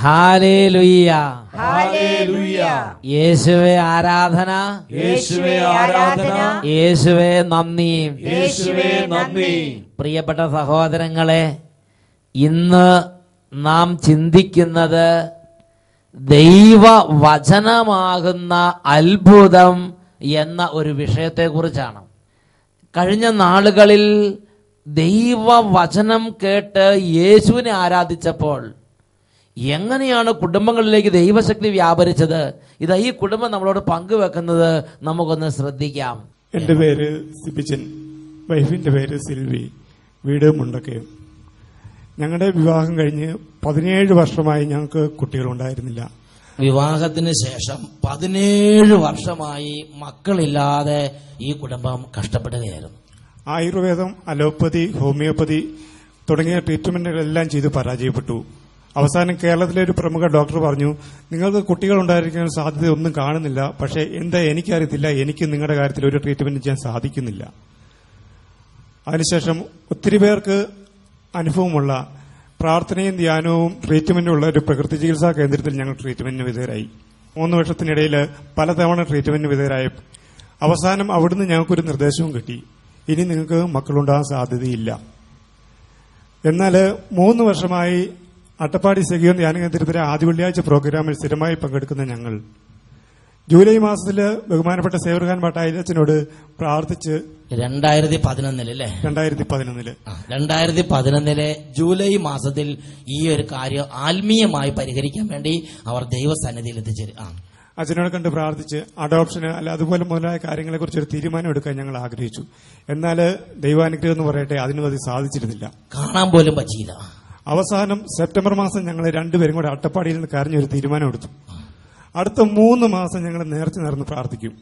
Hallelujah, hallelujah. യേശുവേ ആരാധന, യേശുവേ ആരാധന, യേശുവേ നന്ദി, യേശുവേ നന്ദി. പ്രിയപ്പെട്ട സഹോദരങ്ങളെ, ഇന്ന് നാം ചിന്തിക്കുന്നത് ദൈവവചനമാകുന്ന അത്ഭുതം എന്ന ഒരു വിഷയത്തെക്കുറിച്ചാണ്. കഴിഞ്ഞ നാളുകളിൽ ദൈവവചനം കേട്ട് യേശുവിനെ ആരാധിച്ചപ്പോൾ എങ്ങനെയാണ് കുടുംബങ്ങളിലേക്ക് ദൈവശക്തി വ്യാപരിച്ചത്? ഇതാ ഈ കുടുംബം നമ്മളോട് പങ്കുവെക്കുന്നത് നമുക്കൊന്ന് ശ്രദ്ധിക്കാം. എൻ്റെ പേര് സിബിച്ചൻ, വൈഫിൻ്റെ പേര് സിൽവി, വീട് മുണ്ടക്കയം. ഞങ്ങളുടെ വിവാഹം കഴിഞ്ഞ് 17 വർഷമായി ഞങ്ങൾക്ക് കുട്ടികളുണ്ടായിരുന്നില്ല. വിവാഹത്തിന് ശേഷം 17 വർഷമായി മക്കളില്ലാതെ ഈ കുടുംബം കഷ്ടപ്പെടുകയായിരുന്നു. ആയുർവേദം, അലോപ്പതി, ഹോമിയോപ്പതി തുടങ്ങിയ ട്രീറ്റ്മെന്റുകളെല്ലാം ചെയ്ത് പരാജയപ്പെട്ടു. അവസാനം കേരളത്തിലെ ഒരു പ്രമുഖ ഡോക്ടർ പറഞ്ഞു, നിങ്ങൾക്ക് കുട്ടികൾ ഉണ്ടായിരിക്കാൻ സാധ്യത ഒന്നും കാണുന്നില്ല, പക്ഷേ എന്താ എനിക്കറിയത്തില്ല, എനിക്ക് നിങ്ങളുടെ കാര്യത്തിൽ ഒരു ട്രീറ്റ്മെന്റ് ചെയ്യാൻ സാധിക്കുന്നില്ല. അതിനുശേഷം ഒത്തിരി പേർക്ക് അനുഭവമുള്ള പ്രാർത്ഥനയും ധ്യാനവും ട്രീറ്റ്മെന്റും ഉള്ള ഒരു പ്രകൃതി ചികിത്സാ കേന്ദ്രത്തിൽ ഞങ്ങൾ ട്രീറ്റ്മെന്റിന് വിധേയരായി. 3 വർഷത്തിനിടയിൽ പലതവണ ട്രീറ്റ്മെന്റിന് വിധേയരായി. അവസാനം അവിടുന്ന് ഞങ്ങൾക്കൊരു നിർദ്ദേശവും കിട്ടി, ഇനി നിങ്ങൾക്ക് മക്കളുണ്ടാകാൻ സാധ്യതയില്ല. എന്നാൽ 3 വർഷമായി അട്ടപ്പാടി സെഗിയോൻ ധ്യാന കേന്ദ്രത്തിലെ ആദ്യ വെള്ളിയാഴ്ച പ്രോഗ്രാമിൽ സ്ഥിരമായി പങ്കെടുക്കുന്ന ഞങ്ങൾ ജൂലൈ മാസത്തിൽ ബഹുമാനപ്പെട്ട സേവർഖാൻ ഭട്ടായിലച്ചനോട് പ്രാർത്ഥിച്ച് 2011 ജൂലൈ മാസത്തിൽ ഈ ഒരു കാര്യം ആത്മീയമായി പരിഹരിക്കാൻ വേണ്ടി അവർ ദൈവസന്നിധിയിൽ എത്തിച്ചേരും. അച്ഛനോട് കണ്ട് പ്രാർത്ഥിച്ച് അഡോപ്ഷന് അല്ല അതുപോലെ മുതലായ കാര്യങ്ങളെക്കുറിച്ച് ഒരു തീരുമാനം എടുക്കാൻ ഞങ്ങൾ ആഗ്രഹിച്ചു. എന്നാൽ ദൈവാനുഗ്രഹം എന്ന് പറയട്ടെ, അതിനും അത് സാധിച്ചിരുന്നില്ല, കാണാൻ പോലും പറ്റിയില്ല. അവസാനം സെപ്റ്റംബർ മാസം ഞങ്ങൾ രണ്ടുപേരും കൂടെ അട്ടപ്പാടിയിൽ നിന്ന് കരഞ്ഞൊരു തീരുമാനം എടുത്തു. അടുത്ത 3 മാസം ഞങ്ങൾ നേർച്ച നടന്ന് പ്രാർത്ഥിക്കും.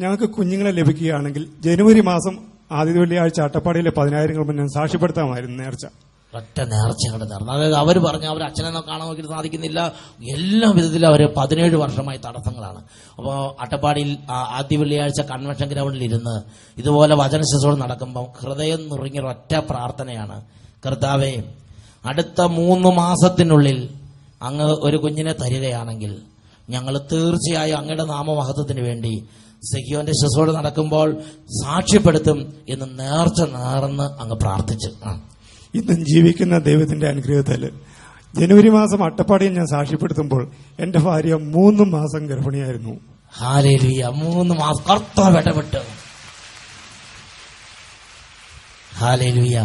ഞങ്ങൾക്ക് കുഞ്ഞുങ്ങളെ ലഭിക്കുകയാണെങ്കിൽ ജനുവരി മാസം ആദ്യ വെള്ളിയാഴ്ച അട്ടപ്പാടിയിലെ 10,000 മുന്നേ സാക്ഷ്യപ്പെടുത്താമായിരുന്നു നേർച്ച. ഒറ്റ നേർച്ചകളുടെ നേർന്നു. അതായത് അവർ പറഞ്ഞു അവർ അച്ഛനെ കാണാൻ നോക്കിയിട്ട് സാധിക്കുന്നില്ല, എല്ലാ വിധത്തിലും അവർ 17 വർഷമായി തടസ്സങ്ങളാണ്. അപ്പോൾ അട്ടപ്പാടിയിൽ ആദ്യ വെള്ളിയാഴ്ച കൺവെൻഷൻ ഗ്രൗണ്ടിൽ ഇരുന്ന് ഇതുപോലെ വചനശുശ്രൂഷ നടക്കുമ്പോൾ ഹൃദയം നുറുങ്ങിയ ഒറ്റ പ്രാർത്ഥനയാണ്, കർത്താവേ, അടുത്ത 3 മാസത്തിനുള്ളിൽ അങ്ങ് ഒരു കുഞ്ഞിനെ തരികയാണെങ്കിൽ ഞങ്ങൾ തീർച്ചയായും അങ്ങയുടെ നാമമഹത്വത്തിന് വേണ്ടി സെഗിയോന്റെ ശുശ്രൂഷ നടക്കുമ്പോൾ സാക്ഷ്യപ്പെടുത്തും എന്ന് നേർച്ച നേർന്ന് അങ്ങ് പ്രാർത്ഥിച്ചു. ഇന്നും ജീവിക്കുന്ന ദൈവത്തിന്റെ അനുഗ്രഹത്താൽ ജനുവരി മാസം അട്ടപ്പാടിയിൽ ഞാൻ സാക്ഷ്യപ്പെടുത്തുമ്പോൾ എന്റെ ഭാര്യ 3 മാസം ഗർഭിണിയായിരുന്നു. ഹല്ലേലൂയ, 3 മാസം കർത്താവ് ഇടപെട്ട്. ഹല്ലേലൂയ.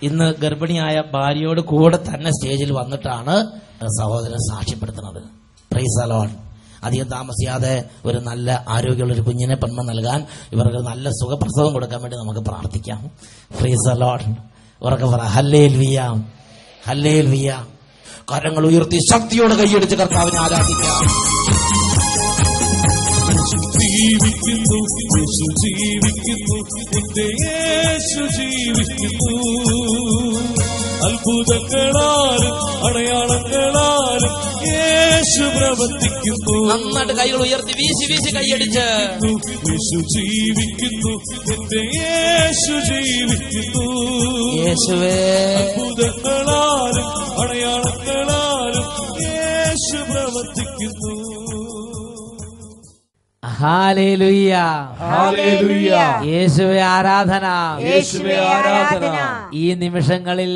ഇന്ന് ഗർഭിണിയായ ഭാര്യയോട് കൂടെ തന്നെ സ്റ്റേജിൽ വന്നിട്ടാണ് സഹോദരൻ സാക്ഷ്യപ്പെടുത്തുന്നത്. Price the Lord. അധികം താമസിയാതെ ഒരു നല്ല ആരോഗ്യമുള്ള ഒരു കുഞ്ഞിനെ ജന്മം നൽകാൻ, ഇവർക്ക് നല്ല സുഖപ്രസവം കൊടുക്കാൻ വേണ്ടി നമുക്ക് പ്രാർത്ഥിക്കാം. Price the Lord. ഉറക്കെ പറ ഹല്ലേലൂയ, ഹല്ലേലൂയ. കരങ്ങൾ ഉയർത്തി ശക്തിയോടെ കൈയടിച്ച് കർത്താവിനെ ആരാധിക്കാം. ജീവിക്കുന്നു, യേശു ജീവിക്കുന്നു, എന്റെ യേശു ജീവിക്കുന്നു. അത്ഭുതങ്ങളാലും അടയാളങ്ങളാലും യേശു പ്രവർത്തിക്കുന്നു. നന്നായിട്ട് കൈകൾ ഉയർത്തി വീശി വീശി കൈയടിച്ച് യേശു ജീവിക്കുന്നു, എന്റെ യേശു ജീവിക്കുന്നു. യേശുവേ, അത്ഭുതങ്ങളാലും അടയാളങ്ങളാലും യേശു പ്രവർത്തിക്കുന്നു. Hallelujah, hallelujah. യേശുവേ ആരാധന, യേശുവേ ആരാധന. ഈ നിമിഷങ്ങളിൽ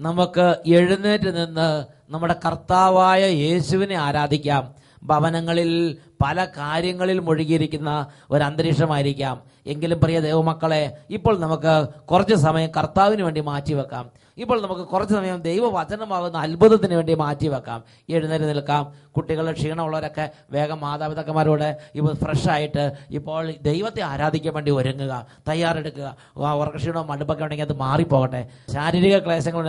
നമുക്ക് എഴുന്നേറ്റ് നിന്ന് നമ്മുടെ കർത്താവായ യേശുവിനെ ആരാധിക്കാം. ഭവനങ്ങളിൽ പല കാര്യങ്ങളിൽ മുഴുകിയിരിക്കുന്ന ഒരു അന്തരീക്ഷമായിരിക്കാം. എങ്കിലും പ്രിയ ദൈവമക്കളെ, ഇപ്പോൾ നമുക്ക് കുറച്ച് സമയം കർത്താവിന് വേണ്ടി മാറ്റിവെക്കാം. ഇപ്പോൾ നമുക്ക് കുറച്ച് സമയം ദൈവവചനമാകുന്ന അത്ഭുതത്തിന് വേണ്ടി മാറ്റിവെക്കാം. എഴുന്നേറ്റ് നിൽക്കാം. കുട്ടികളുടെ ക്ഷീണമുള്ളവരൊക്കെ വേഗം മാതാപിതാക്കന്മാരോട് ഇപ്പോൾ ഫ്രഷായിട്ട് ഇപ്പോൾ ദൈവത്തെ ആരാധിക്കാൻ വേണ്ടി ഒരുങ്ങുക, തയ്യാറെടുക്കുക. ഉറക്കക്ഷീണവും മടുപ്പൊക്കെ ഉണ്ടെങ്കിൽ അത് മാറിപ്പോകട്ടെ. ശാരീരിക ക്ലേശങ്ങൾ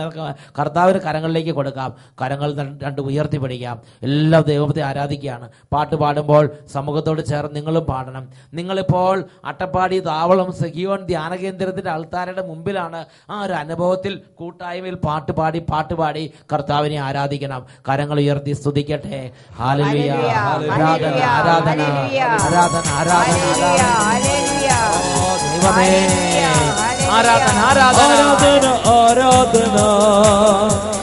കർത്താവിന് കരങ്ങളിലേക്ക് കൊടുക്കാം. കരങ്ങൾ 2 ഉയർത്തി പിടിക്കാം. എല്ലാം ദൈവത്തെ ആരാധിക്കുകയാണ്. പാട്ട് പാടുമ്പോൾ സമൂഹത്തോട് ചേർന്ന് നിങ്ങളും പാടണം. നിങ്ങളിപ്പോൾ അട്ടപ്പാടി താവളം സെഗിയോൻ ധ്യാന കേന്ദ്രത്തിന്റെ ആൾക്കാരുടെ മുമ്പിലാണ്. ആ ഒരു അനുഭവത്തിൽ കൂട്ടായ്മയിൽ പാട്ടുപാടി കർത്താവിനെ ആരാധിക്കണം. കരങ്ങൾ ഉയർത്തി സ്തുതിക്കട്ടെ. ഹല്ലേലൂയ, ആരാധന, ആരാധന, ആരാധന, ആരാധന, ദൈവമേ, ആരാധന, ആരാധന, ആരാധന, ആരാധന,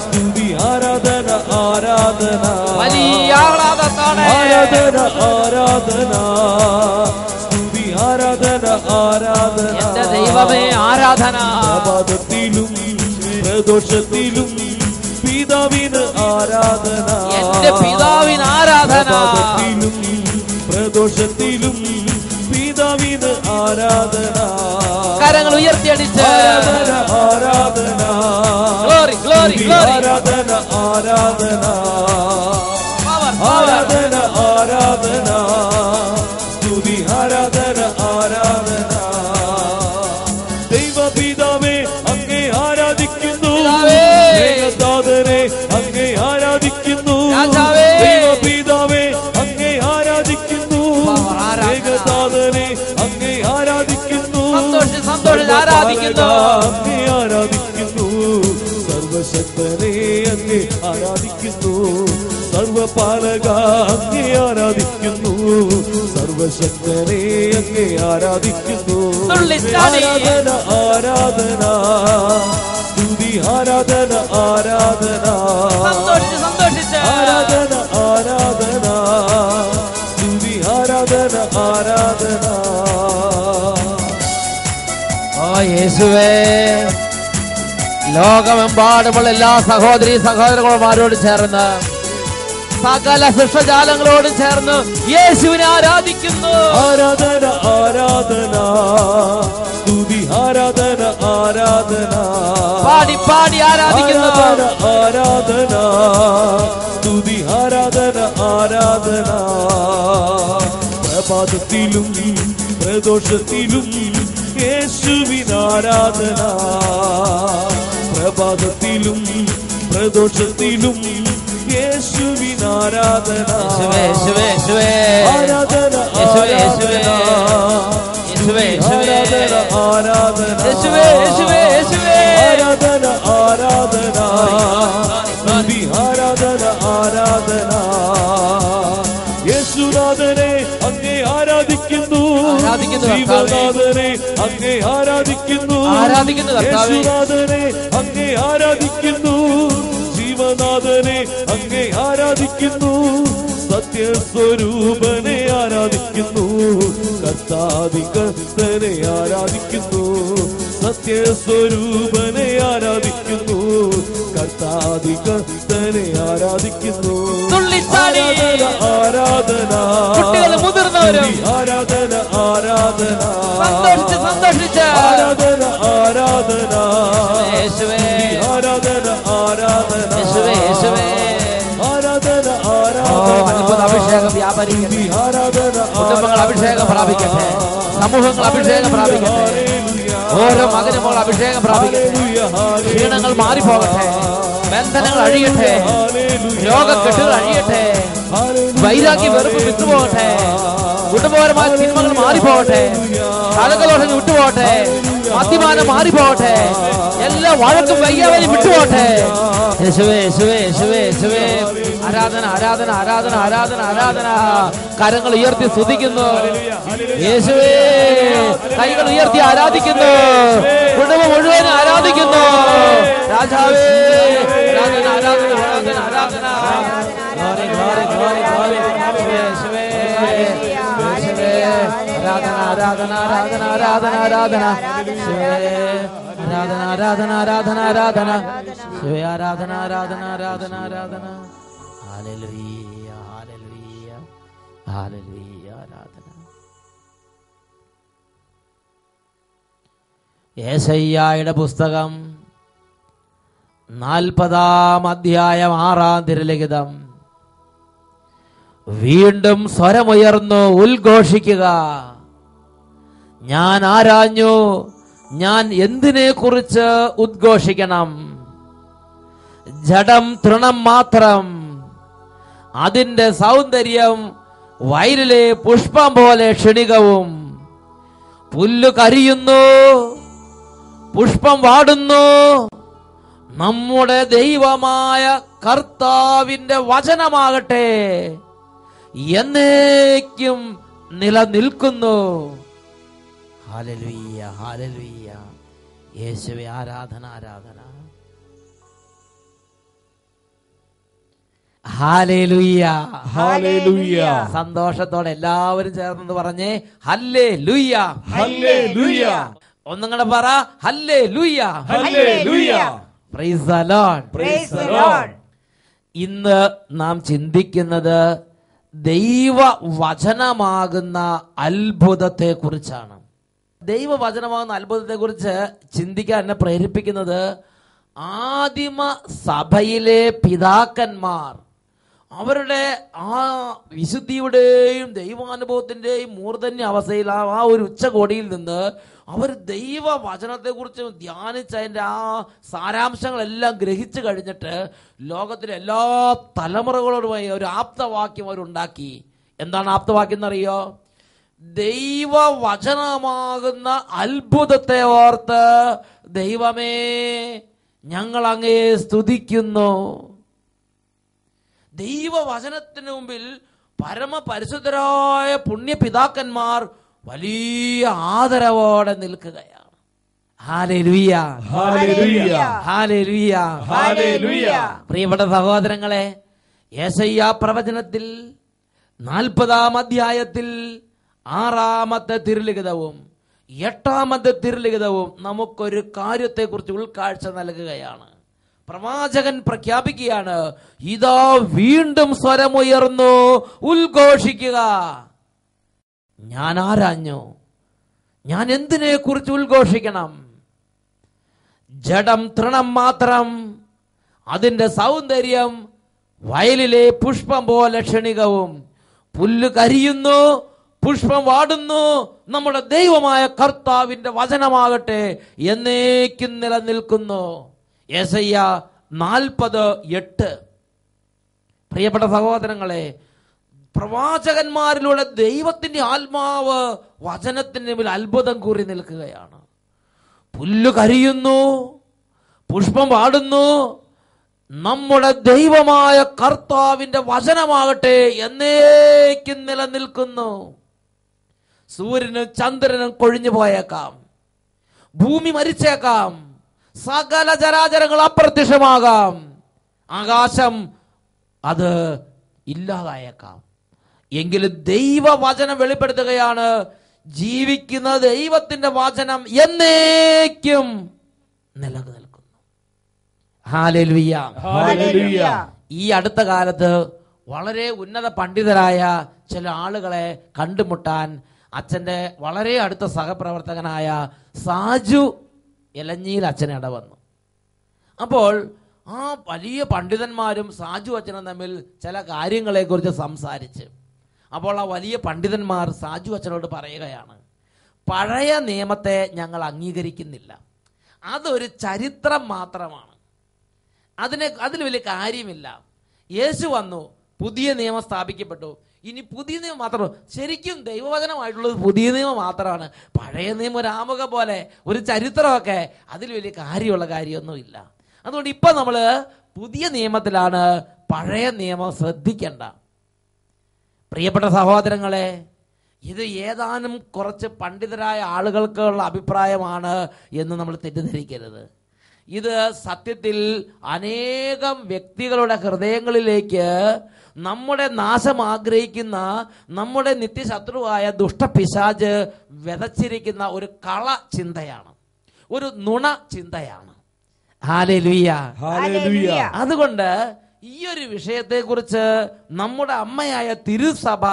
സ്തുതി, ആരാധന, ആരാധന. ആരാധന വലിയ ആഹ്ലാദത്തോടെ ആരാധന ആരാധന സ്തുതി ആരാധന ആരാധന എന്റെ ദൈവമേ ആരാധന പ്രഭാതത്തിലും പ്രദോഷത്തിലും പിതാവിന് ആരാധന എന്റെ പിതാവിന് ആരാധന പ്രഭാതത്തിലും പ്രദോഷത്തിലും പിതാവിന് ആരാധന കരങ്ങൾ ഉയർത്തിയടിച്ച് ആരാധന ആരാധന ഗ്ലോറി ഗ്ലോറി ഗ്ലോറി ആരാധന ആരാധന പവർ പവർ ആരാധന ആരാധന സ്തുതി ആരാധന ആരാധന ദൈവപിതാവേ അങ്ങേ ആരാധിക്കുന്നു ദൈവതാതനെ അങ്ങേ ആരാധിക്കുന്നു രാജാവേ. ദൈവപിതാവേ അങ്ങേ ആരാധിക്കുന്നു ദൈവതാതനെ അങ്ങേ ആരാധിക്കുന്നു സന്തോഷിച്ച് സന്തോഷിച്ച് ആരാധിക്കുന്നു അങ്ങേ ആരാധിക്കുന്നു സർവശക്തനെ അങ്ങേ ആരാധിക്കുന്നു സർവപാലക അങ്ങേ ആരാധിക്കുന്നു സർവശക്തനെ അങ്ങേ ആരാധിക്കുന്നു തുള്ളിച്ചാടി. ആരാധന ആരാധന സ്തുതി ആരാധന ആരാധന സന്തോഷിച്ച് സന്തോഷിച്ച് ആരാധന ആരാധന സ്തുതി ആരാധന ആരാധന ഓ യേശുവേ ലോകമെമ്പാടുമുള്ള എല്ലാ സഹോദരി സഹോദരന്മാരോട് ചേർന്ന് സകല സൃഷ്ടജാലങ്ങളോട് ചേർന്ന് യേശുവിനെ ആരാധിക്കുന്നു ആരാധന ആരാധന സ്തുതി ആരാധന ആരാധന പാടി പാടി ആരാധിക്കുന്നു ആരാധന ആരാധന സ്തുതി ആരാധന ആരാധന പ്രഭാതത്തിലും പ്രദോഷത്തിലും യേശുവിന് ആരാധന പ്രഭാതത്തിലും പ്രദോഷത്തിലും യേശുവിന് ആരാധന യേശുവേ യേശുവേ യേശുവേ ആരാധന യേശുവേ യേശുവേ ആരാധന ആരാധന യേശുവേ യേശുവേ യേശുവേ ആരാധന ആരാധന സ്തുതി ആരാധന ആരാധന യേശുനാഥനെ അങ്ങേ ആരാധിക്കുന്നു ആരാധിക്കുന്നു കർത്താവേ. ജീവനാഥനെ അങ്ങേ ആരാധിക്കുന്നു ആരാധിക്കുന്നു കർത്താവേ. യേശുനാഥനെ അങ്ങേ ആരാധിക്കുന്നു ജീവനാഥനെ അങ്ങേ ആരാധിക്കുന്നു സത്യസ്വരൂപനെ ആരാധിക്കുന്നു കർത്താധികർത്തനെ ആരാധിക്കുന്നു സത്യസ്വരൂപനെ ആരാധിക്കുന്നു കർത്താധികർത്തനെ ആരാധിക്കുന്നു തുള്ളിച്ചാടി. ആരാധന കുട്ടികളും മുതിർന്നവരും ആരാധന ആരാധന സന്തോഷിച്ച് സന്തോഷിച്ച് ആരാധന ആരാധന യേശുവേ ആരാധന ആരാധന യേശുവേ യേശുവേ ആരാധന ഓ അത്ഭുത അഭിഷേകം വ്യാപരിക്കട്ടെ ആരാധന കുടുംബങ്ങൾ അഭിഷേകം പ്രാപിക്കട്ടെ സമൂഹങ്ങൾ അഭിഷേകം പ്രാപിക്കട്ടെ ഓരോ മകനും മകൾ അഭിഷേകം പ്രാപിക്കട്ടെ ക്ഷീണങ്ങൾ മാറിപ്പോകട്ടെ ബന്ധനങ്ങൾ അഴിയട്ടെ രോഗക്കെട്ടുകൾ അഴിയട്ടെ വൈരാഗ്യ വെറുപ്പ് വിട്ടുപോകട്ടെ കുടുംബപരമായ തിന്മകൾ മാറിപ്പോകട്ടെ കലകദോഷങ്ങൾ വിട്ടുപോകട്ടെ മദ്യപാനം മാറിപ്പോകട്ടെ എല്ലാ വഴക്കും വയ്യാവരും വിട്ടുപോകട്ടെ യേശുവേ യേശുവേ യേശുവേ യേശുവേ ആരാധന ആരാധന ആരാധന ആരാധന ആരാധന കരങ്ങൾ ഉയർത്തി സ്തുതിക്കുന്നു യേശുവേ കൈകൾ ഉയർത്തി ആരാധിക്കുന്നു കുടുംബം മുഴുവൻ ആരാധിക്കുന്നു രാജാവേ ആരാധന ആരാധന ആരാധന ആരാധന ഗ്ലോറി ഗ്ലോറി ഗ്ലോറി ഗ്ലോറി യേശുവേ യേശുവേ ആരാധന ആരാധന ആരാധന ആരാധന ആരാധന യേശുവേ ആരാധന ആരാധന ആരാധന ആരാധന യേശുവേ ആരാധന ആരാധന ആരാധന ആരാധന ഹല്ലേലൂയ ഹല്ലേലൂയ ഹല്ലേലൂയ ആരാധന യേശയ്യായുടെ പുസ്തകം 40-ാം അധ്യായം 6-ാം തിരുലിഖിതം. വീണ്ടും സ്വരമുയർന്നു ഉദ്ഘോഷിക്കുക, ഞാൻ ആരാഞ്ഞു, ഞാൻ എന്തിനെ കുറിച്ച് ഉദ്ഘോഷിക്കണം? ജഡം തൃണം മാത്രം, അതിന്റെ സൗന്ദര്യം വയലിലെ പുഷ്പം പോലെ ക്ഷണികവും. പുല്ല് കരിയുന്നു, പുഷ്പം വാടുന്നു, നമ്മുടെ ദൈവമായ കർത്താവിന്റെ വചനമാകട്ടെ എന്നേക്കും നിലനിൽക്കുന്നു. Hallelujah hallelujah. യേശുവേ ആരാധന ആരാധന. ഹല്ലേലൂയ. ഹല്ലേലൂയ. സന്തോഷത്തോടെ എല്ലാവരും ചേർന്ന് പറഞ്ഞേ ഹല്ലേലൂയ. ഹല്ലേലൂയ. ഒന്നും കൂടെ പറ ഹല്ലേലൂയ. ഹല്ലേലൂയ. Praise the lord. Praise the Lord. ഇന്ന് നാം ചിന്തിക്കുന്നത് ദൈവവചനമാകുന്ന അത്ഭുതത്തെ കുറിച്ചാണ്. ദൈവവചനമാകുന്ന അത്ഭുതത്തെ കുറിച്ച് ചിന്തിക്കാൻ എന്നെ പ്രേരിപ്പിക്കുന്നത് ആദിമ സഭയിലെ പിതാക്കന്മാർ അവരുടെ ആ വിശുദ്ധിയുടെയും ദൈവാനുഭവത്തിന്റെയും മൂർധന്യ അവസ്ഥയിൽ ആ ഒരു ഉച്ചകോടിയിൽ നിന്ന് അവർ ദൈവവചനത്തെ കുറിച്ച് ധ്യാനിച്ച് അതിന്റെ ആ സാരാംശങ്ങളെല്ലാം ഗ്രഹിച്ചു കഴിഞ്ഞിട്ട് ലോകത്തിലെ എല്ലാ തലമുറകളോടുമായി ഒരു ആപ്തവാക്യം അവരുണ്ടാക്കി. എന്താണ് ആപ്തവാക്യം എന്നറിയോ? ദൈവവചനമാകുന്ന അത്ഭുതത്തെ ഓർത്ത് ദൈവമേ ഞങ്ങൾ അങ്ങയെ സ്തുതിക്കുന്നു. ദൈവവചനത്തിന് മുമ്പിൽ പരമപരിശുദ്ധരായ പുണ്യപിതാക്കന്മാർ വലിയ ആദരവോടെ നിൽക്കുകയാണ്. ഹല്ലേലൂയ. ഹല്ലേലൂയ. ഹല്ലേലൂയ. ഹല്ലേലൂയ. പ്രിയപ്പെട്ട സഹോദരങ്ങളെ, യെശയ്യാ പ്രവചനത്തിൽ 40-ാം അധ്യായത്തിൽ 6-ാമത്തെ തിരുലിഖിതവും 8-ാമത്തെ തിരുലിഖിതവും നമുക്കൊരു കാര്യത്തെക്കുറിച്ച് ഉൾക്കാഴ്ച നൽകുകയാണ്. പ്രവാചകൻ പ്രഖ്യാപിക്കുകയാണ്, ഇതാ വീണ്ടും സ്വരമുയർന്നു ഉദ്ഘോഷിക്കുക. ഞാൻ ആരാഞ്ഞു? ഞാൻ എന്തിനെ കുറിച്ച് ഉദ്ഘോഷിക്കണം? ജഡം തൃണം മാത്രം, അതിന്റെ സൗന്ദര്യം വയലിലെ പുഷ്പം പോലെ ക്ഷണികവും. പുല്ല് കരിയുന്നു, പുഷ്പം വാടുന്നു, നമ്മുടെ ദൈവമായ കർത്താവിന്റെ വചനമാകട്ടെ എന്നേക്കും നിലനിൽക്കുന്നു. യെശയ്യാ 40:8. പ്രിയപ്പെട്ട സഹോദരങ്ങളെ, പ്രവാചകന്മാരിലൂടെ ദൈവത്തിന്റെ ആത്മാവ് വചനത്തിന് മുമ്പിൽ അത്ഭുതം കൂറി നിൽക്കുകയാണ്. പുല്ല് കരിയുന്നു, പുഷ്പം വാടുന്നു, നമ്മുടെ ദൈവമായ കർത്താവിന്റെ വചനമാകട്ടെ എന്നേക്കും നിലനിൽക്കുന്നു. സൂര്യനും ചന്ദ്രനും കൊഴിഞ്ഞു പോയേക്കാം, ഭൂമി മരിച്ചേക്കാം, സകല ചരാചരങ്ങൾ അപ്രത്യക്ഷമാകാം, ആകാശം അത് ഇല്ലാതായേക്കാം. എങ്കിലും ദൈവവചനം വെളിപ്പെടുത്തുകയാണ്, ജീവിക്കുന്ന ദൈവത്തിന്റെ വചനം എന്നേക്കും നിലനിൽക്കുന്നു. ഹല്ലേലൂയ. ഹല്ലേലൂയ. ഈ അടുത്ത കാലത്ത് വളരെ ഉന്നത പണ്ഡിതരായ ചില ആളുകളെ കണ്ടുമുട്ടാൻ അച്ഛന്റെ വളരെ അടുത്ത സഹപ്രവർത്തകനായ സാജു എലഞ്ഞിയിൽ അച്ഛൻ ഇടവന്നു. അപ്പോൾ ആ വലിയ പണ്ഡിതന്മാരും സാജു അച്ഛനും തമ്മിൽ ചില കാര്യങ്ങളെക്കുറിച്ച് സംസാരിച്ച്, അപ്പോൾ ആ വലിയ പണ്ഡിതന്മാർ സാജു അച്ഛനോട് പറയുകയാണ്, പഴയ നിയമത്തെ ഞങ്ങൾ അംഗീകരിക്കുന്നില്ല, അതൊരു ചരിത്രം മാത്രമാണ്, അതിൽ വലിയ കാര്യമില്ല. യേശു വന്നു, പുതിയ നിയമം സ്ഥാപിക്കപ്പെട്ടു, ഇനി പുതിയ നിയമം മാത്രം. ശരിക്കും ദൈവവചനമായിട്ടുള്ളത് പുതിയ നിയമം മാത്രമാണ്. പഴയ നിയമം ഒരു ആമുഖ പോലെ, ഒരു ചരിത്രമൊക്കെ, അതിൽ വലിയ കാര്യമുള്ള കാര്യമൊന്നുമില്ല. അതുകൊണ്ട് ഇപ്പൊ നമ്മള് പുതിയ നിയമത്തിലാണ്, പഴയ നിയമം ശ്രദ്ധിക്കേണ്ട. പ്രിയപ്പെട്ട സഹോദരങ്ങളെ, ഇത് ഏതാനും കുറച്ച് പണ്ഡിതരായ ആളുകൾക്കുള്ള അഭിപ്രായമാണ് എന്ന് നമ്മൾ തെറ്റിദ്ധരിക്കരുത്. ഇത് സത്യത്തിൽ അനേകം വ്യക്തികളുടെ ഹൃദയങ്ങളിലേക്ക് നമ്മുടെ നാശം ആഗ്രഹിക്കുന്ന, നമ്മുടെ നിത്യശത്രുവായ ദുഷ്ടപിശാച് വിതച്ചിരിക്കുന്ന ഒരു കള ചിന്തയാണ്, ഒരു നുണ ചിന്തയാണ്. ഹല്ലേലൂയ. ഹല്ലേലൂയ. അതുകൊണ്ട് ഈ ഒരു വിഷയത്തെക്കുറിച്ച് നമ്മുടെ അമ്മയായ തിരുസഭ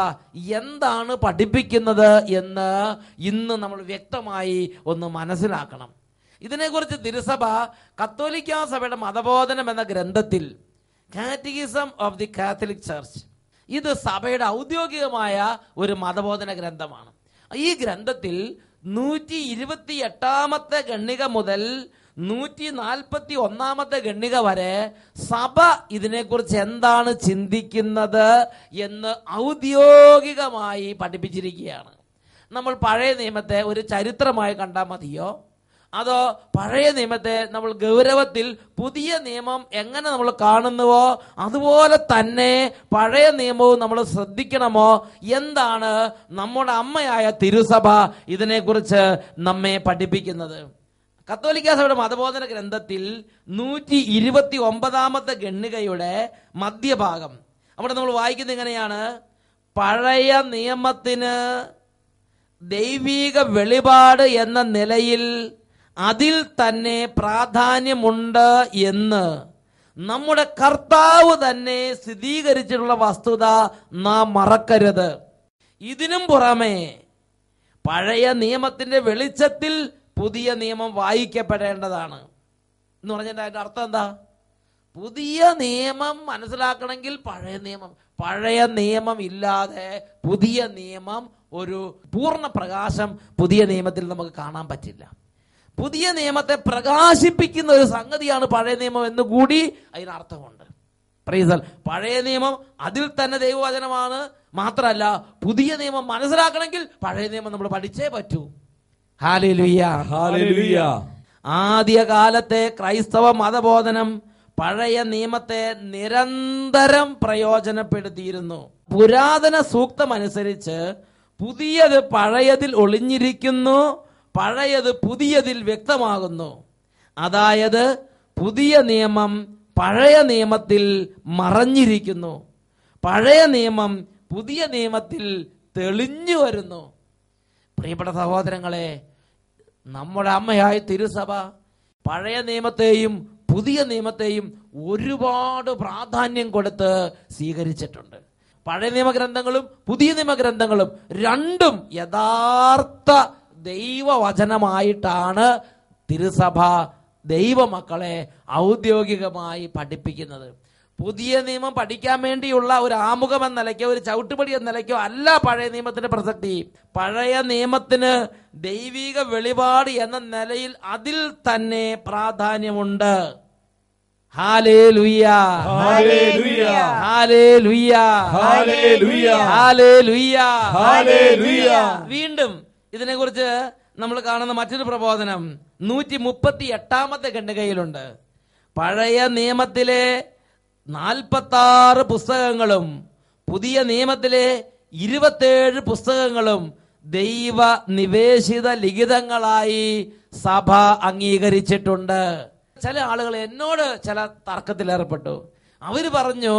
എന്താണ് പഠിപ്പിക്കുന്നത് എന്ന് ഇന്ന് നമ്മൾ വ്യക്തമായി ഒന്ന് മനസ്സിലാക്കണം. ഇതിനെക്കുറിച്ച് തിരുസഭ കത്തോലിക്കാ സഭയുടെ മതബോധനം എന്ന ഗ്രന്ഥത്തിൽ, catechism of the Catholic church, ഇത് സഭയുടെ ഔദ്യോഗികമായ ഒരു മതബോധന ഗ്രന്ഥമാണ്. ഈ ഗ്രന്ഥത്തിൽ 128-ാമത്തെ ഖണ്ഡിക മുതൽ 141-ാമത്തെ ഖണ്ഡിക വരെ സഭ ഇതിനെക്കുറിച്ച് എന്താണ് ചിന്തിക്കുന്നത് എന്ന് ഔദ്യോഗികമായി പഠിപ്പിച്ചിരിക്കുകയാണ്. നമ്മൾ പഴയ നിയമത്തെ ഒരു ചരിത്രമായി കണ്ടാൽ മതിയോ, അതോ പഴയ നിയമത്തെ നമ്മൾ ഗൗരവത്തിൽ പുതിയ നിയമം എങ്ങനെ നമ്മൾ കാണുന്നുവോ അതുപോലെ തന്നെ പഴയ നിയമവും നമ്മൾ ശ്രദ്ധിക്കണമോ? എന്താണ് നമ്മുടെ അമ്മയായ തിരുസഭ ഇതിനെക്കുറിച്ച് നമ്മെ പഠിപ്പിക്കുന്നത്? കത്തോലിക്ക സഭയുടെ മതബോധന ഗ്രന്ഥത്തിൽ 129 ഖണ്ഡികയുടെ മധ്യഭാഗം, അവിടെ നമ്മൾ വായിക്കുന്നത് എങ്ങനെയാണ്? പഴയ നിയമത്തിന് ദൈവിക വെളിപാട് എന്ന നിലയിൽ അതിൽ തന്നെ പ്രാധാന്യമുണ്ട് എന്ന് നമ്മുടെ കർത്താവ് തന്നെ സ്ഥിരീകരിച്ചിട്ടുള്ള വസ്തുത നാം മറക്കരുത്. ഇതിനും പുറമെ പഴയ നിയമത്തിന്റെ വെളിച്ചത്തിൽ പുതിയ നിയമം വായിക്കപ്പെടേണ്ടതാണ് എന്ന് പറഞ്ഞാൽ അതിന്റെ അർത്ഥം എന്താ? പുതിയ നിയമം മനസ്സിലാക്കണമെങ്കിൽ പഴയ നിയമം ഇല്ലാതെ പുതിയ നിയമം ഒരു പൂർണ്ണ പ്രകാശം പുതിയ നിയമത്തിൽ നമുക്ക് കാണാൻ പറ്റില്ല. പുതിയ നിയമത്തെ പ്രകാശിപ്പിക്കുന്ന ഒരു സംഗതിയാണ് പഴയ നിയമം എന്ന് കൂടി അതിനർത്ഥമുണ്ട്. പ്രൈസ്. പഴയ നിയമം അതിൽ തന്നെ ദൈവവചനമാണ്. മാത്രമല്ല, പുതിയ നിയമം മനസ്സിലാക്കണമെങ്കിൽ പഴയ നിയമം നമ്മൾ പഠിച്ചേ പറ്റൂ. Hallelujah, hallelujah. ആദ്യകാലത്തെ ക്രൈസ്തവ മതബോധനം പഴയ നിയമത്തെ നിരന്തരം പ്രയോജനപ്പെടുത്തിയിരുന്നു. പുരാതന സൂക്തം അനുസരിച്ച് പുതിയത് പഴയതിൽ ഒളിഞ്ഞിരിക്കുന്നു, പഴയത് പുതിയതിൽ വ്യക്തമാകുന്നു. അതായത് പുതിയ നിയമം പഴയ നിയമത്തിൽ മറഞ്ഞിരിക്കുന്നു, പഴയ നിയമം പുതിയ നിയമത്തിൽ തെളിഞ്ഞു വരുന്നു. പ്രിയപ്പെട്ട സഹോദരങ്ങളെ, നമ്മുടെ അമ്മയായ തിരുസഭ പഴയ നിയമത്തെയും പുതിയ നിയമത്തെയും ഒരുപാട് പ്രാധാന്യം കൊടുത്ത് സ്വീകരിച്ചിട്ടുണ്ട്. പഴയ നിയമഗ്രന്ഥങ്ങളും പുതിയ നിയമഗ്രന്ഥങ്ങളും രണ്ടും യഥാർത്ഥ ദൈവവചനമായിട്ടാണ് തിരുസഭ ദൈവമക്കളെ ഔദ്യോഗികമായി പഠിപ്പിക്കുന്നത്. പുതിയ നിയമം പഠിക്കാൻ വേണ്ടിയുള്ള ഒരു ആമുഖം എന്ന നിലയ്ക്കോ ഒരു ചവിട്ടുപടി എന്ന നിലയ്ക്കോ അല്ല പഴയ നിയമത്തിന്റെ പ്രസക്തി. പഴയ നിയമത്തിന് ദൈവിക വെളിപാട് എന്ന നിലയിൽ അതിൽ തന്നെ പ്രാധാന്യമുണ്ട്. ഹല്ലേലൂയ, ഹല്ലേലൂയ, ഹല്ലേലൂയ, ഹല്ലേലൂയ, ഹല്ലേലൂയ, ഹല്ലേലൂയ. വീണ്ടും ഇതിനെക്കുറിച്ച് നമ്മൾ കാണുന്ന മറ്റൊരു പ്രബോധനം 138 ഖണ്ഡികയിലുണ്ട്. പഴയ നിയമത്തിലെ 46 പുസ്തകങ്ങളും പുതിയ നിയമത്തിലെ 27 പുസ്തകങ്ങളും ദൈവ നിവേശിത ലിഖിതങ്ങളായി സഭ അംഗീകരിച്ചിട്ടുണ്ട്. ചില ആളുകൾ എന്നോട് ചില തർക്കത്തിൽ ഏർപ്പെട്ടു. അവര് പറഞ്ഞു,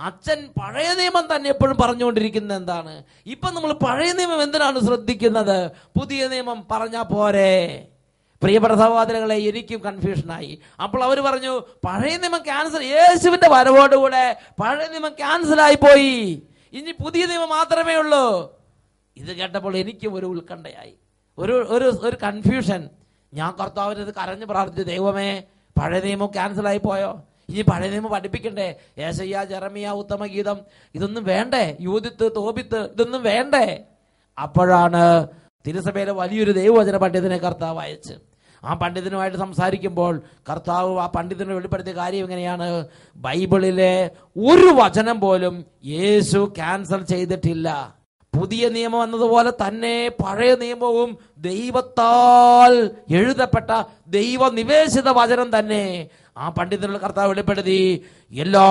അച്ഛൻ പഴയ നിയമം തന്നെ എപ്പോഴും പറഞ്ഞുകൊണ്ടിരിക്കുന്നത് എന്താണ്? ഇപ്പൊ നമ്മൾ പഴയ നിയമം എന്തിനാണ് ശ്രദ്ധിക്കുന്നത്? പുതിയ നിയമം പറഞ്ഞാ പോരെ? പ്രിയപ്പെട്ട സഹോദരങ്ങളെ, എനിക്കും കൺഫ്യൂഷനായി. അപ്പോൾ അവർ പറഞ്ഞു, പഴയ നിയമം ക്യാൻസൽ, യേശുവിന്റെ വരവോടുകൂടെ പഴയ നിയമം ക്യാൻസലായി പോയി, ഇനി പുതിയ നിയമം മാത്രമേ ഉള്ളൂ. ഇത് കേട്ടപ്പോൾ എനിക്കും ഒരു ഉത്കണ്ഠയായി, ഒരു കൺഫ്യൂഷൻ. ഞാൻ കർത്താവിനത് കരഞ്ഞു പ്രാർത്ഥിച്ചു, ദൈവമേ, പഴയ നിയമം ക്യാൻസലായി പോയോ? ഇനി പഴയ നിയമം പഠിപ്പിക്കണ്ടേ? യേശയ്യ, ജെറമിയ, ഉത്തമഗീതം, ഇതൊന്നും വേണ്ടേ? യൂദിത്ത്, തോബിത്ത്, ഇതൊന്നും വേണ്ടേ? അപ്പോഴാണ് തിരുസഭയിലെ വലിയൊരു ദൈവവചന പണ്ഡിതനെ കർത്താവ് അയച്ച് ആ പണ്ഡിതനുമായിട്ട് സംസാരിക്കുമ്പോൾ കർത്താവ് ആ പണ്ഡിതന് വെളിപ്പെടുത്തിയ കാര്യം എങ്ങനെയാണ്? ബൈബിളിലെ ഒരു വചനം പോലും യേശു ക്യാൻസൽ ചെയ്തിട്ടില്ല. പുതിയ നിയമം എന്നതുപോലെ തന്നെ പഴയ നിയമവും ദൈവത്താൽ എഴുതപ്പെട്ട ദൈവനിവേശിത വചനം തന്നെ. ആ പണ്ഡിതനുള്ള കർത്താവ് വെളിപ്പെടുത്തി, എല്ലാ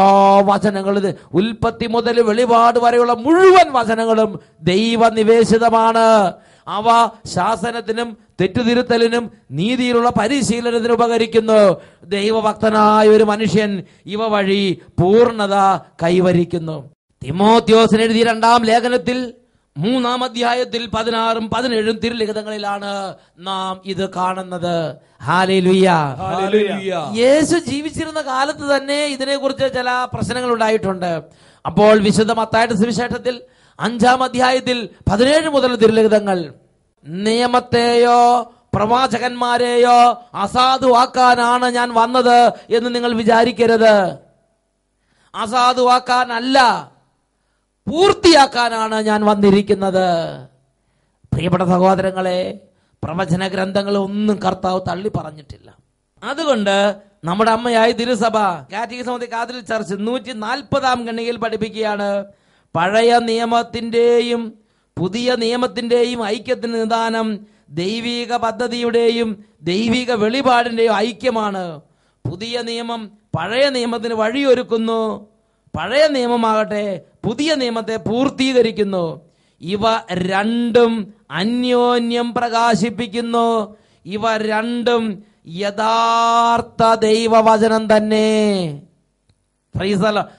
വചനങ്ങളും ഉൽപ്പത്തി മുതൽ വെളിപാട് വരെയുള്ള മുഴുവൻ വചനങ്ങളും ദൈവനിവേശിതമാണ്. അവ ശാസനത്തിനും തെറ്റുതിരുത്തലിനും നീതിയിലുള്ള പരിശീലനത്തിന് ഉപകരിക്കുന്നു. ദൈവഭക്തനായ ഒരു മനുഷ്യൻ ഇവ വഴി പൂർണ്ണത കൈവരിക്കുന്നു. തിമോത്തിയോസിന് എഴുതിയ 2-ാം ലേഖനത്തിൽ 3-ാം അധ്യായത്തിൽ 16-ഉം 17-ഉം തിരുലിഖിതങ്ങളിലാണ് നാം ഇത് കാണുന്നത്. Hallelujah, hallelujah. യേശു ജീവിച്ചിരുന്ന കാലത്ത് തന്നെ ഇതിനെക്കുറിച്ച് ചില പ്രശ്നങ്ങൾ ഉണ്ടായിട്ടുണ്ട്. അപ്പോൾ വിശുദ്ധ മത്തായിയുടെ സുവിശേഷത്തിൽ 5-ാം അധ്യായത്തിൽ 17 മുതൽ തിരുലിഖിതങ്ങൾ, നിയമത്തെയോ പ്രവാചകന്മാരെയോ അസാധുവാക്കാനാണ് ഞാൻ വന്നത് എന്ന് നിങ്ങൾ വിചാരിക്കരുത്. അസാധുവാക്കാനല്ല, പൂർത്തിയാക്കാനാണ് ഞാൻ വന്നിരിക്കുന്നത്. പ്രിയപ്പെട്ട സഹോദരങ്ങളെ, പ്രവചന ഗ്രന്ഥങ്ങൾ ഒന്നും കർത്താവ് തള്ളി പറഞ്ഞിട്ടില്ല. അതുകൊണ്ട് നമ്മുടെ അമ്മയായ തിരുസഭ കാറ്റഗിസം കാതലിക് ചർച്ച് 140-ാം ഖണ്ഡികയിൽ പഠിപ്പിക്കുകയാണ്, പഴയ നിയമത്തിന്റെയും പുതിയ നിയമത്തിന്റെയും ഐക്യത്തിന് നിദാനം ദൈവിക പദ്ധതിയുടെയും ദൈവിക വെളിപാടിന്റെയും ഐക്യമാണ്. പുതിയ നിയമം പഴയ നിയമത്തിന് വഴിയൊരുക്കുന്നു, പഴയ നിയമമാകട്ടെ പുതിയ നിയമത്തെ പൂർത്തീകരിക്കുന്നു. ഇവ രണ്ടും അന്യോന്യം പ്രകാശിപ്പിക്കുന്നു. ഇവ രണ്ടും യഥാർത്ഥ ദൈവവചനം തന്നെ. Price the Lord.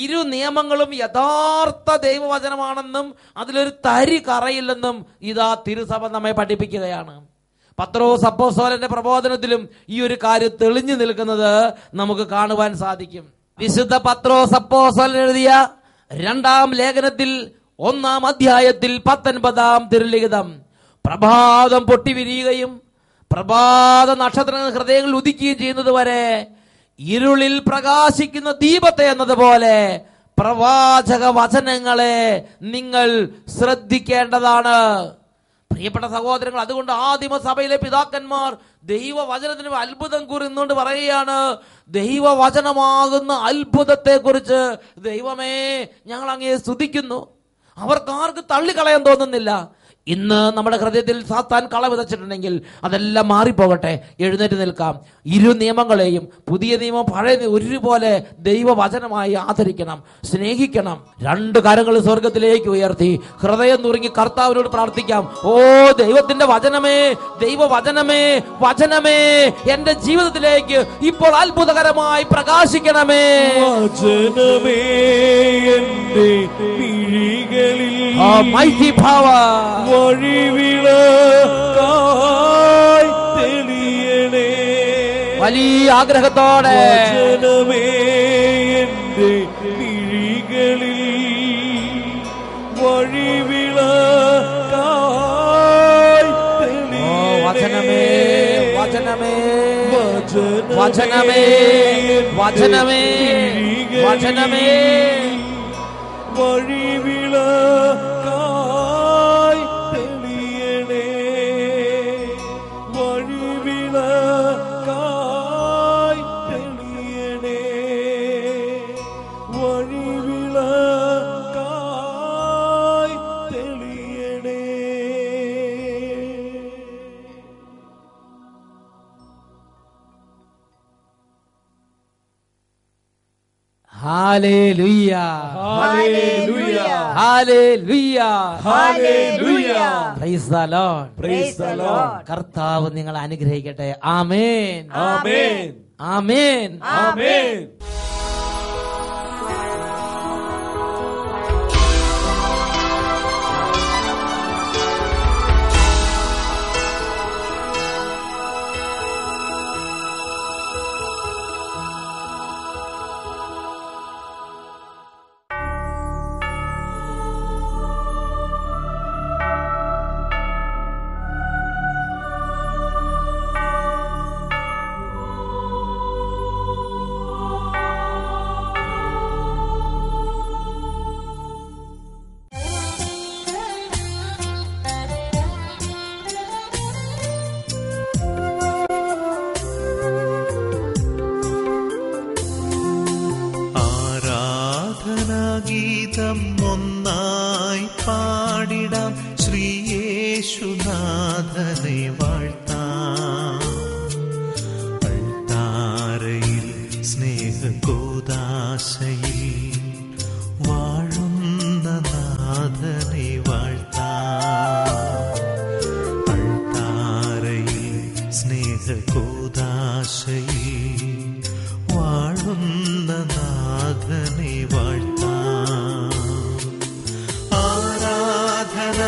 ഇരു നിയമങ്ങളും യഥാർത്ഥ ദൈവവചനമാണെന്നും അതിലൊരു തരി കറയില്ലെന്നും ഇതാ തിരുസഭ നമ്മെ പഠിപ്പിക്കുകയാണ്. പത്രോസ് അപ്പോസ്തലന്റെ പ്രബോധനത്തിലും ഈ ഒരു കാര്യം തെളിഞ്ഞു നിൽക്കുന്നത് നമുക്ക് കാണുവാൻ സാധിക്കും. വിശുദ്ധ പത്രോസ് അപ്പോസ്തലൻ എഴുതിയ 2-ാം ലേഖനത്തിൽ 1-ാം അധ്യായത്തിൽ 19-ാം തിരുലിഖിതം, പ്രഭാതം പൊട്ടിവിരിയുകയും പ്രഭാത നക്ഷത്രങ്ങൾ ഹൃദയങ്ങളിൽ ഉദിക്കുകയും ചെയ്യുന്നത് വരെ ഇരുളിൽ പ്രകാശിക്കുന്ന ദീപത്തെ എന്നതുപോലെ പ്രവാചക വചനങ്ങളെ നിങ്ങൾ ശ്രദ്ധിക്കേണ്ടതാണ്. പ്രിയപ്പെട്ട സഹോദരങ്ങൾ, അതുകൊണ്ട് ആദിമസഭയിലെ പിതാക്കന്മാർ ദൈവവചനത്തിന് അത്ഭുതം കുറിച്ചുകൊണ്ട് പറയുകയാണ്, ദൈവവചനമാകുന്ന അത്ഭുതത്തെ കുറിച്ച് ദൈവമേ ഞങ്ങൾ അങ്ങയെ സ്തുതിക്കുന്നു. അവർക്കാർക്ക് തള്ളിക്കളയാൻ തോന്നുന്നില്ല. ഇന്ന് നമ്മുടെ ഹൃദയത്തിൽ സാത്താൻ കള വിതച്ചിട്ടുണ്ടെങ്കിൽ അതെല്ലാം മാറിപ്പോകട്ടെ. എഴുന്നേറ്റ് നിൽക്കാം. ഇരു നിയമങ്ങളെയും, പുതിയ നിയമം പഴയ ഒരുപോലെ ദൈവവചനമായി ആദരിക്കണം, സ്നേഹിക്കണം. 2 കരങ്ങൾ സ്വർഗത്തിലേക്ക് ഉയർത്തി ഹൃദയം നുറുങ്ങി കർത്താവിനോട് പ്രാർത്ഥിക്കാം. ഓ ദൈവത്തിന്റെ വചനമേ, ദൈവവചനമേ, വചനമേ എന്റെ ജീവിതത്തിലേക്ക് ഇപ്പോൾ അത്ഭുതകരമായി പ്രകാശിക്കണമേ. വചനമേ എന്റെ മിഴികളിൽ mighty power, വഴിവിളക്കായി തെളിയണേ. വലിയ ആഗ്രഹത്തോടെ വചനമേ എന്റെ മിഴികളിൽ വഴിവിളക്കായി തെളിയണേ. വചനമേ, വചനമേ, വചനമേ, വചനമേ, വചനമേ, വഴിവിളക്കായി തെളിയണേ. വഴിവിളക്കായി തെളിയണേ. വഴിവിളക്കായി തെളിയണേ. ഹല്ലേലൂയ, ഹല്ലേലൂയ, ഹല്ലേലൂയ, ഹല്ലേലൂയ. Praise the lord, praise the lord. കർത്താവ് നിങ്ങളെ അനുഗ്രഹിക്കട്ടെ. ആമേൻ, ആമേൻ, ആമേൻ, ആമേൻ. ഗീതം ഒന്നായി പാടിടാം, ശ്രീയേശുനാഥനെ വാഴ്ത്താം. അൾത്താരയിൽ സ്നേഹകൂദാശയിൽ വാഴുന്ന നാഥനെ വാഴ്ത്താം. അൾത്താരയിൽ സ്നേഹകൂദാശയിൽ വാഴുന്ന നാഥനെ വാഴ്ത്താം. ആരാധന,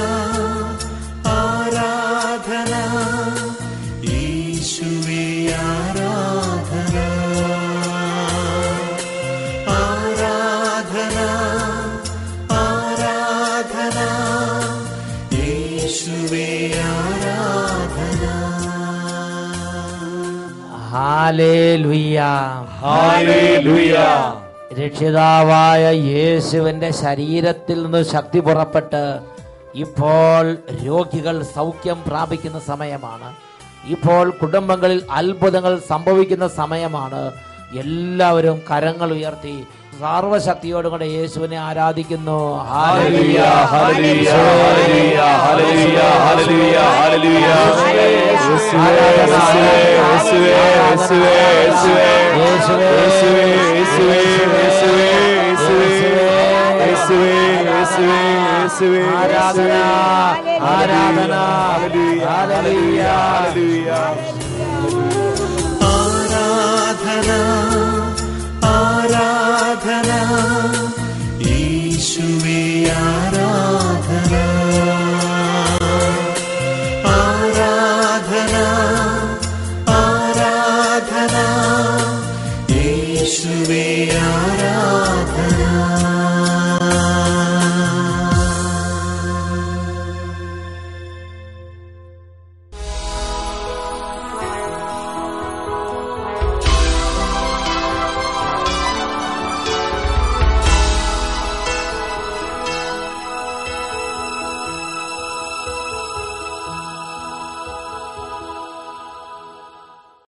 ആരാധന, യേശുവേ ആരാധന. ആരാധന, ആരാധന, യേശുവേ ആരാധന. ഹല്ലേലൂയ, ഹല്ലേലൂയ. രക്ഷിതാവായ യേശുവിന്റെ ശരീരത്തിൽ നിന്ന് ശക്തി പുറപ്പെട്ട് ഇപ്പോൾ രോഗികൾ സൗഖ്യം പ്രാപിക്കുന്ന സമയമാണ്. ഇപ്പോൾ കുടുംബങ്ങളിൽ അത്ഭുതങ്ങൾ സംഭവിക്കുന്ന സമയമാണ്. എല്ലാവരും കരങ്ങൾ ഉയർത്തി സർവശക്തിയോടുകൂടെ യേശുവിനെ ആരാധിക്കുന്നു. ഹല്ലേലൂയ, ഹല്ലേലൂയ, ഹല്ലേലൂയ, ഹല്ലേലൂയ, ഹല്ലേലൂയ, ഹല്ലേലൂയ. യേശുവേ, യേശുവേ, യേശുവേ, യേശുവേ, യേശുവേ, യേശുവേ, യേശുവേ, യേശുവേ, യേശുവേ, യേശുവേ, യേശുവേ. ആരാധന, ആരാധന, ഹല്ലേലൂയ, ഹല്ലേലൂയ, ഹല്ലേലൂയ.